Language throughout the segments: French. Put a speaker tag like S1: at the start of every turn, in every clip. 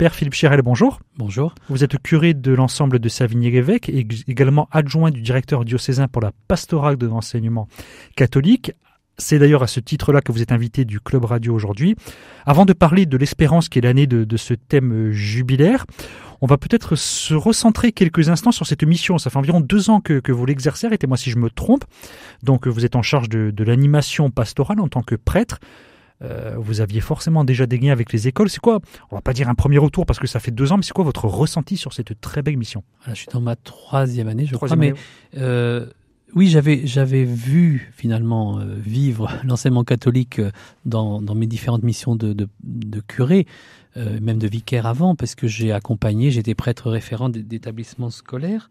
S1: Père Philippe Chérel, bonjour.
S2: Bonjour.
S1: Vous êtes curé de l'ensemble de Savigny-Lévêque et également adjoint du directeur diocésain pour la pastorale de l'enseignement catholique. C'est d'ailleurs à ce titre-là que vous êtes invité du Club Radio aujourd'hui. Avant de parler de l'espérance qui est l'année de ce thème jubilaire, on va peut-être se recentrer quelques instants sur cette mission. Ça fait environ 2 ans que vous l'exercez, arrêtez-moi si je me trompe. Donc vous êtes en charge de l'animation pastorale en tant que prêtre. Vous aviez forcément déjà des liens avec les écoles. C'est quoi, on va pas dire un premier retour parce que ça fait 2 ans, mais c'est quoi votre ressenti sur cette très belle mission?
S2: Voilà, je suis dans ma 3e année, je crois, mais oui, j'avais vu finalement vivre l'enseignement catholique dans mes différentes missions de curé, même de vicaire avant, parce que j'étais prêtre référent d'établissements scolaires.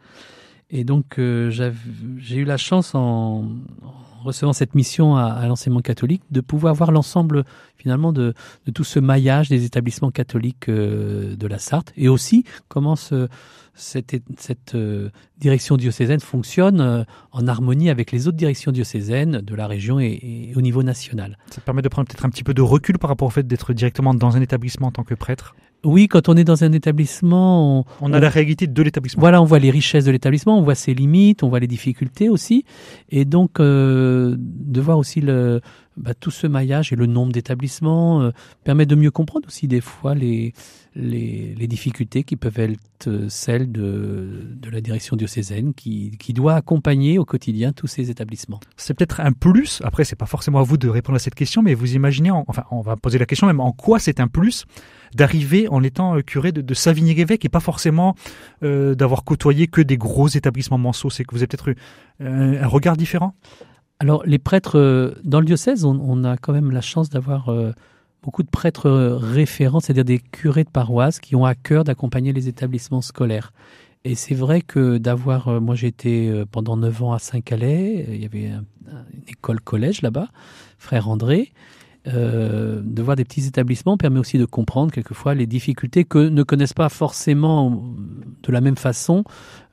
S2: Et donc, j'ai eu la chance, en recevant cette mission à l'enseignement catholique, de pouvoir voir l'ensemble, finalement, de tout ce maillage des établissements catholiques de la Sarthe, et aussi comment cette direction diocésaine fonctionne en harmonie avec les autres directions diocésaines de la région et au niveau national.
S1: Ça permet de prendre peut-être un petit peu de recul par rapport au fait d'être directement dans un établissement en tant que prêtre?
S2: Oui, quand on est dans un établissement...
S1: On a la réalité de l'établissement.
S2: Voilà, on voit les richesses de l'établissement, on voit ses limites, on voit les difficultés aussi. Et donc, de voir aussi tout ce maillage et le nombre d'établissements permet de mieux comprendre aussi des fois les difficultés qui peuvent être celles de la direction diocésaine qui doit accompagner au quotidien tous ces établissements.
S1: C'est peut-être un plus, après c'est pas forcément à vous de répondre à cette question, mais vous imaginez, on va poser la question même, en quoi c'est un plus d'arriver en étant curé de Savigny-Lévêque et pas forcément d'avoir côtoyé que des gros établissements monceaux? C'est que vous avez peut-être un regard différent?
S2: Alors les prêtres, dans le diocèse, on a quand même la chance d'avoir beaucoup de prêtres référents, c'est-à-dire des curés de paroisse qui ont à cœur d'accompagner les établissements scolaires. Et c'est vrai que moi j'ai été pendant 9 ans à Saint-Calais, il y avait une école-collège là-bas, Frère André. De voir des petits établissements permet aussi de comprendre quelquefois les difficultés que ne connaissent pas forcément de la même façon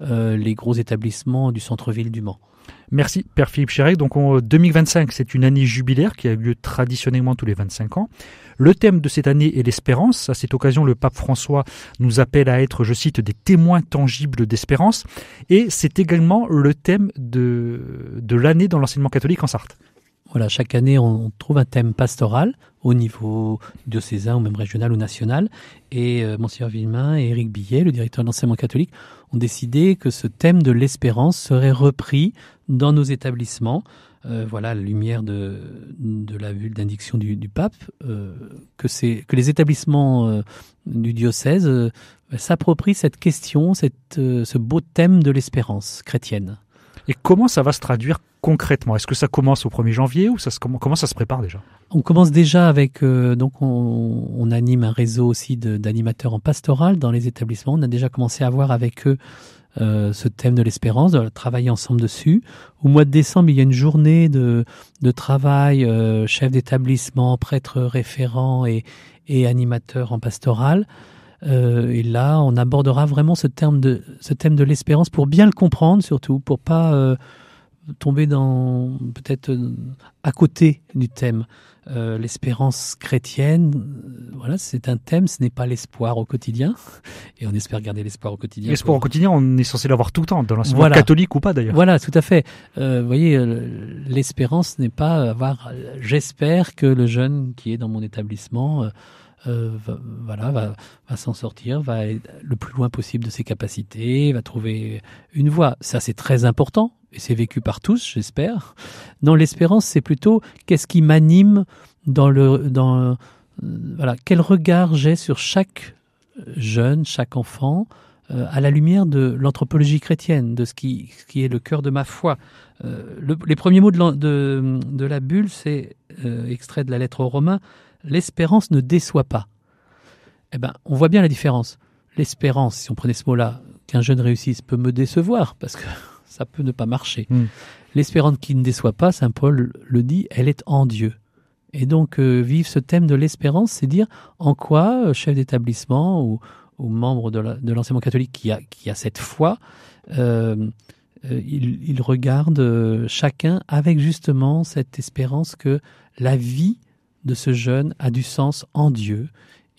S2: les gros établissements du centre-ville du Mans.
S1: Merci Père Philippe Chérel. Donc 2025, c'est une année jubilaire qui a lieu traditionnellement tous les 25 ans. Le thème de cette année est l'espérance. À cette occasion, le pape François nous appelle à être, je cite, des témoins tangibles d'espérance. Et c'est également le thème de l'année dans l'enseignement catholique en Sarthe.
S2: Voilà, chaque année, on trouve un thème pastoral au niveau diocésain ou même régional ou national. Et Monseigneur Villemain et Éric Billet, le directeur de l'enseignement catholique, ont décidé que ce thème de l'espérance serait repris dans nos établissements. Voilà, à la lumière de la bulle d'indiction du pape, que les établissements du diocèse s'approprient cette question, ce beau thème de l'espérance chrétienne.
S1: Et comment ça va se traduire concrètement? Est-ce que ça commence au 1er janvier ou comment ça se prépare déjà?
S2: On commence déjà avec, on anime un réseau aussi d'animateurs en pastoral dans les établissements. On a déjà commencé à voir avec eux ce thème de l'espérance, de travailler ensemble dessus. Au mois de décembre, il y a une journée de travail, chef d'établissement, prêtre référent et animateur en pastoral. Et là, on abordera vraiment ce thème de l'espérance pour bien le comprendre, surtout pour pas tomber peut-être à côté du thème. L'espérance chrétienne, voilà, c'est un thème, ce n'est pas l'espoir au quotidien, et on espère garder l'espoir au quotidien.
S1: L'espoir au quotidien, on est censé l'avoir tout le temps, dans l'enseignement catholique ou pas d'ailleurs.
S2: Voilà, tout à fait. Vous voyez, l'espérance n'est pas avoir. J'espère que le jeune qui est dans mon établissement va s'en sortir, va aller le plus loin possible de ses capacités, va trouver une voie. Ça, c'est très important et c'est vécu par tous, j'espère. Non, l'espérance, c'est plutôt qu'est-ce qui m'anime quel regard j'ai sur chaque jeune, chaque enfant, à la lumière de l'anthropologie chrétienne, de ce qui est le cœur de ma foi. Les premiers mots de la bulle, c'est extrait de la lettre aux Romains. L'espérance ne déçoit pas. Eh ben, on voit bien la différence. L'espérance, si on prenait ce mot-là, qu'un jeune réussisse peut me décevoir, parce que ça peut ne pas marcher. L'espérance qui ne déçoit pas, saint Paul le dit, elle est en Dieu. Et donc, vivre ce thème de l'espérance, c'est dire en quoi, chef d'établissement ou membre de l'enseignement catholique qui a cette foi, il regarde chacun avec justement cette espérance que la vie de ce jeune a du sens en Dieu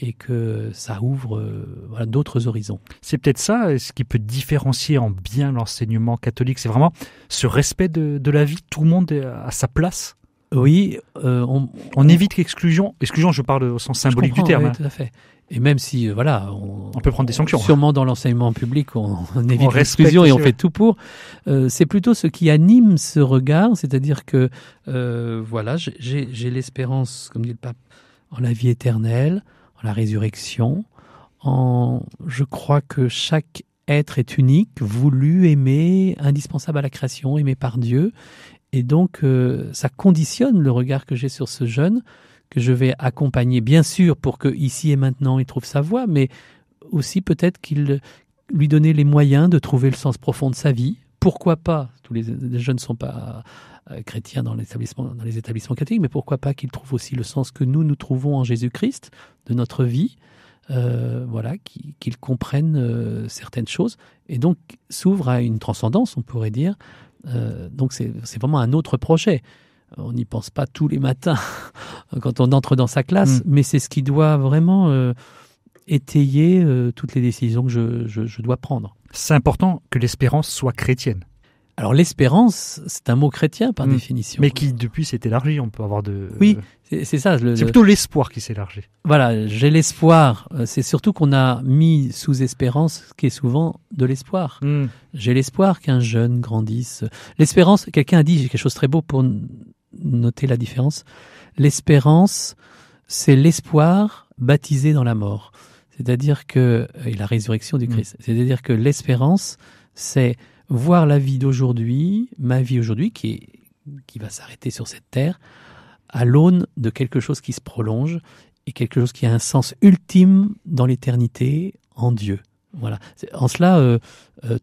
S2: et que ça ouvre d'autres horizons.
S1: C'est peut-être ça, ce qui peut différencier en bien l'enseignement catholique, c'est vraiment ce respect de la vie, tout le monde est à sa place.
S2: Oui.
S1: On évite l'exclusion. Exclusion, je parle au sens symbolique du terme.
S2: Oui, tout à fait. Et même si,
S1: on peut prendre des sanctions.
S2: Sûrement dans l'enseignement public, on évite l'exclusion et on fait tout pour. C'est plutôt ce qui anime ce regard, c'est-à-dire que, j'ai l'espérance, comme dit le pape, en la vie éternelle, en la résurrection, je crois que chaque être est unique, voulu, aimé, indispensable à la création, aimé par Dieu. Et donc, ça conditionne le regard que j'ai sur ce jeune, que je vais accompagner, bien sûr, pour que ici et maintenant, il trouve sa voie, mais aussi peut-être qu'il lui donner les moyens de trouver le sens profond de sa vie. Pourquoi pas, tous les jeunes ne sont pas chrétiens dans les établissements catholiques, mais pourquoi pas qu'ils trouvent aussi le sens que nous trouvons en Jésus-Christ, de notre vie, qu'ils comprennent certaines choses, et donc s'ouvrent à une transcendance, on pourrait dire. Donc c'est vraiment un autre projet. On n'y pense pas tous les matins quand on entre dans sa classe, mais c'est ce qui doit vraiment étayer toutes les décisions que je dois prendre.
S1: C'est important que l'espérance soit chrétienne.
S2: Alors l'espérance, c'est un mot chrétien par définition.
S1: Mais qui depuis s'est élargi, on peut avoir de...
S2: Oui, c'est ça.
S1: C'est plutôt l'espoir qui s'est élargi.
S2: Voilà, j'ai l'espoir. C'est surtout qu'on a mis sous espérance ce qui est souvent de l'espoir. J'ai l'espoir qu'un jeune grandisse. L'espérance, quelqu'un a dit quelque chose de très beau pour noter la différence. L'espérance, c'est l'espoir baptisé dans la mort. C'est-à-dire que, et la résurrection du Christ. C'est-à-dire que l'espérance, c'est voir la vie d'aujourd'hui, ma vie aujourd'hui, qui va s'arrêter sur cette terre, à l'aune de quelque chose qui se prolonge et quelque chose qui a un sens ultime dans l'éternité, en Dieu. Voilà. En cela,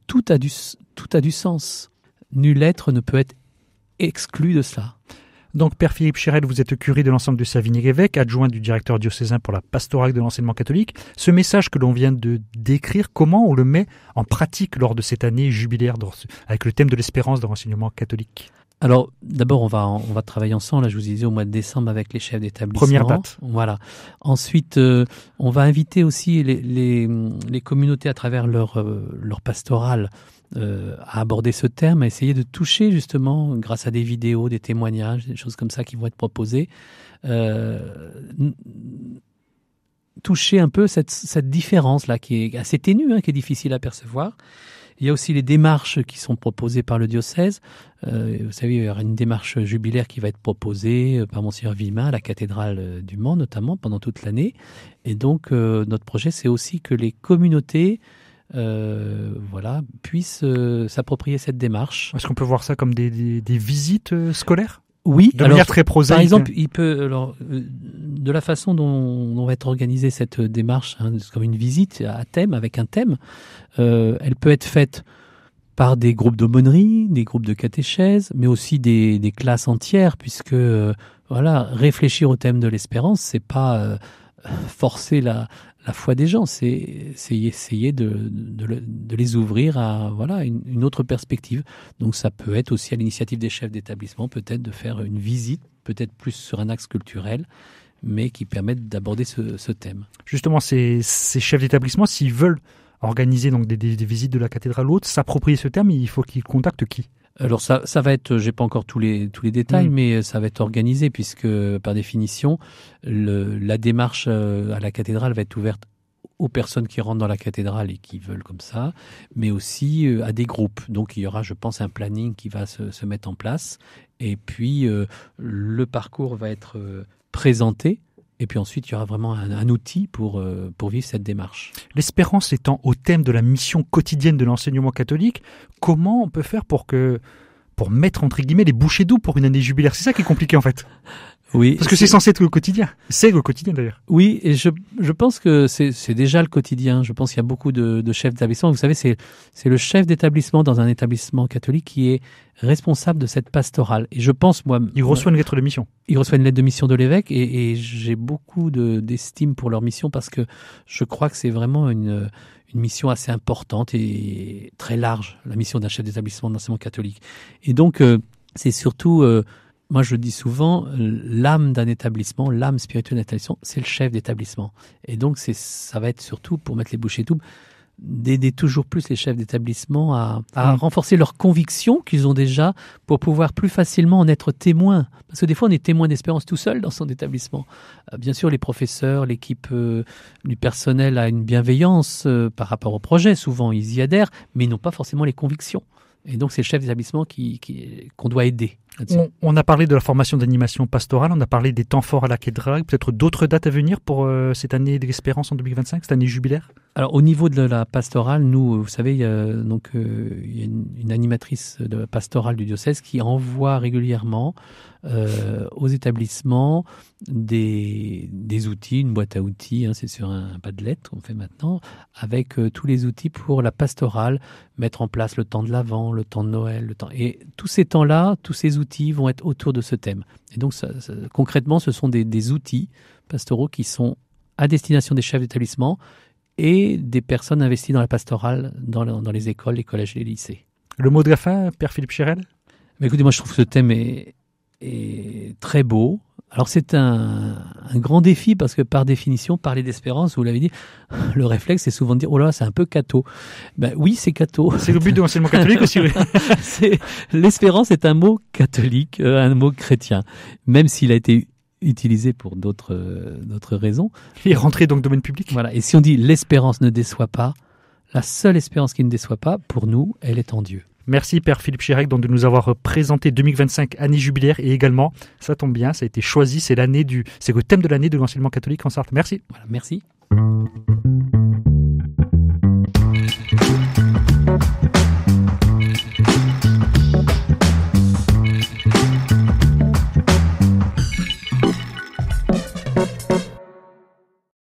S2: tout a du sens. Nul être ne peut être exclu de cela.
S1: Donc, Père Philippe Chérel, vous êtes curé de l'ensemble de Savigny-Évêque, adjoint du directeur diocésain pour la pastorale de l'enseignement catholique. Ce message que l'on vient de décrire, comment on le met en pratique lors de cette année jubilaire avec le thème de l'espérance de l'enseignement catholique?
S2: Alors, d'abord, on va travailler ensemble, là, je vous disais, au mois de décembre avec les chefs d'établissement.
S1: Première date.
S2: Voilà. Ensuite, on va inviter aussi les communautés à travers leur pastorale à aborder ce terme, à essayer de toucher justement, grâce à des vidéos, des témoignages, des choses comme ça qui vont être proposées, toucher un peu cette différence-là qui est assez ténue, qui est difficile à percevoir. Il y a aussi les démarches qui sont proposées par le diocèse. Vous savez, il y aura une démarche jubilaire qui va être proposée par Monseigneur Villemin à la cathédrale du Mans, notamment, pendant toute l'année. Et donc, notre projet, c'est aussi que les communautés puissent s'approprier cette démarche.
S1: Est-ce qu'on peut voir ça comme des visites scolaires?
S2: Oui,
S1: de manière très prosaïque.
S2: Par exemple, il peut, de la façon dont on va être organisé cette démarche, comme une visite à thème, avec un thème, elle peut être faite par des groupes d'aumônerie, des groupes de catéchèse, mais aussi des classes entières, puisque réfléchir au thème de l'espérance, c'est pas forcer la foi des gens, c'est essayer de les ouvrir à une autre perspective. Donc ça peut être aussi à l'initiative des chefs d'établissement, peut-être de faire une visite, peut-être plus sur un axe culturel, mais qui permettent d'aborder ce thème.
S1: Justement, ces chefs d'établissement, s'ils veulent organiser donc des visites de la cathédrale ou autre, s'approprier ce thème, il faut qu'ils contactent qui?
S2: Alors ça va être, j'ai pas encore tous les détails, mais ça va être organisé puisque par définition la démarche à la cathédrale va être ouverte aux personnes qui rentrent dans la cathédrale et qui veulent comme ça, mais aussi à des groupes. Donc il y aura, je pense, un planning qui va se mettre en place et puis le parcours va être présenté. Et puis ensuite, il y aura vraiment un outil pour vivre cette démarche.
S1: L'espérance étant au thème de la mission quotidienne de l'enseignement catholique, comment on peut faire pour mettre, entre guillemets, les bouchées doubles pour une année jubilaire? C'est ça qui est compliqué en fait.
S2: Oui.
S1: Parce que c'est censé être le quotidien. C'est le quotidien d'ailleurs.
S2: Oui, et je pense que c'est déjà le quotidien. Je pense qu'il y a beaucoup de chefs d'établissement. Vous savez, c'est le chef d'établissement dans un établissement catholique qui est responsable de cette pastorale. Et je pense, moi...
S1: Il reçoit une lettre de mission.
S2: Il reçoit une lettre de mission de l'évêque et j'ai beaucoup d'estime pour leur mission parce que je crois que c'est vraiment une mission assez importante et très large, la mission d'un chef d'établissement d'enseignement catholique. Et donc, c'est surtout moi je dis souvent, l'âme d'un établissement, l'âme spirituelle d'un établissement, c'est le chef d'établissement. Et donc ça va être surtout, pour mettre les bouchées doubles, d'aider toujours plus les chefs d'établissement à renforcer leurs convictions qu'ils ont déjà pour pouvoir plus facilement en être témoins. Parce que des fois, on est témoin d'espérance tout seul dans son établissement. Bien sûr, les professeurs, l'équipe du personnel a une bienveillance par rapport au projet. Souvent, ils y adhèrent, mais ils n'ont pas forcément les convictions. Et donc, c'est le chef d'établissement qu'on doit aider.
S1: On a parlé de la formation d'animation pastorale, on a parlé des temps forts à la cathédrale, peut-être d'autres dates à venir pour cette année de l'espérance en 2025, cette année jubilaire?
S2: Alors au niveau de la pastorale, nous, vous savez, il y a une animatrice de la pastorale du diocèse qui envoie régulièrement aux établissements des outils, une boîte à outils, c'est sur un padlet qu'on fait maintenant, avec tous les outils pour la pastorale, mettre en place le temps de l'Avent, le temps de Noël, et tous ces temps-là, tous ces outils vont être autour de ce thème. Et donc concrètement, ce sont des outils pastoraux qui sont à destination des chefs d'établissement et des personnes investies dans la pastorale, dans les écoles, les collèges et les lycées.
S1: Le mot de la fin, Père Philippe Chirel?
S2: Mais écoutez, moi je trouve que ce thème est très beau. Alors c'est un grand défi parce que par définition, parler d'espérance, vous l'avez dit, le réflexe c'est souvent de dire « Oh là, c'est un peu catho ». Ben oui, c'est catho.
S1: C'est le but de l'enseignement catholique aussi. Oui.
S2: L'espérance est un mot catholique, un mot chrétien, même s'il a été utilisé pour d'autres raisons.
S1: Il est rentré dans le domaine public.
S2: Voilà. Et si on dit l'espérance ne déçoit pas, la seule espérance qui ne déçoit pas, pour nous, elle est en Dieu.
S1: Merci Père Philippe Chirel de nous avoir présenté 2025 année jubilaire et également, ça tombe bien, ça a été choisi, c'est le thème de l'année de l'enseignement catholique en Sarthe. Merci.
S2: Voilà, merci.